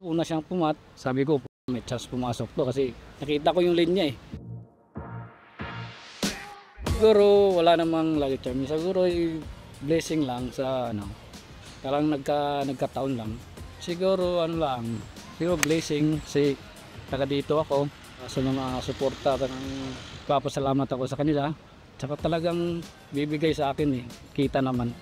Una siyang pumat, sabi ko may chance pumasok to kasi nakita ko yung linya eh. Siguro wala namang lucky charm. Siguro blessing lang sa ano. Parang nagkataon lang. Siguro ano lang. Siguro blessing si taga dito ako sa mga suporta ng papasalamat ako sa kanila. Tsaka talagang bibigay sa akin eh. Kita naman.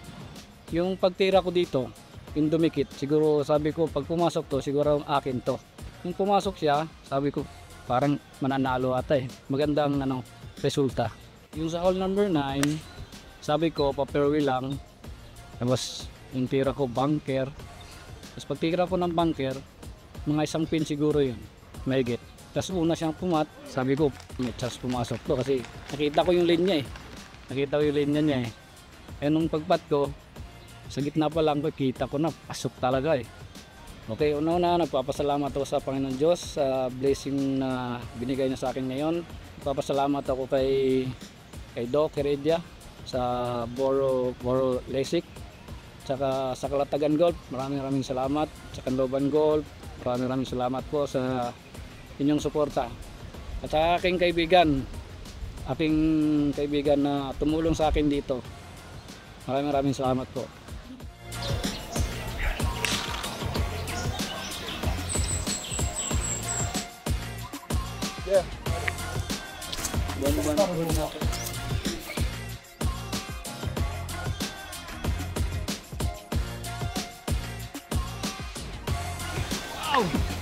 Yung pagtira ko dito, yung dumikit, siguro sabi ko pag pumasok to, siguro akin to. Kung pumasok siya, sabi ko parang mananalo ata eh. Magandang resulta. Yung sa hole number 9, sabi ko pa-fairway lang. Tapos yung tira ko bunker. Tapos pag tira ko ng bunker, mga isang pin siguro yun. Mahigit. Tapos una siyang pumat, sabi ko may chance pumasok to kasi nakita ko yung linya eh. Nakita ko yung linya niya eh. Eh nung pagpat ko, sa gitna pa lang kita ko na pasok talaga eh. Okay, una nagpapasalamat ako sa Panginoon Diyos sa blessing na binigay niya sa akin ngayon. Nagpapasalamat ako kay Doc Heredia sa Boro Lasik, tsaka sa Kalatagan Golf, maraming salamat. Sa Canloban Golf, maraming salamat po sa inyong suporta. At sa aking kaibigan na tumulong sa akin dito, maraming salamat po. Yeah. Wow!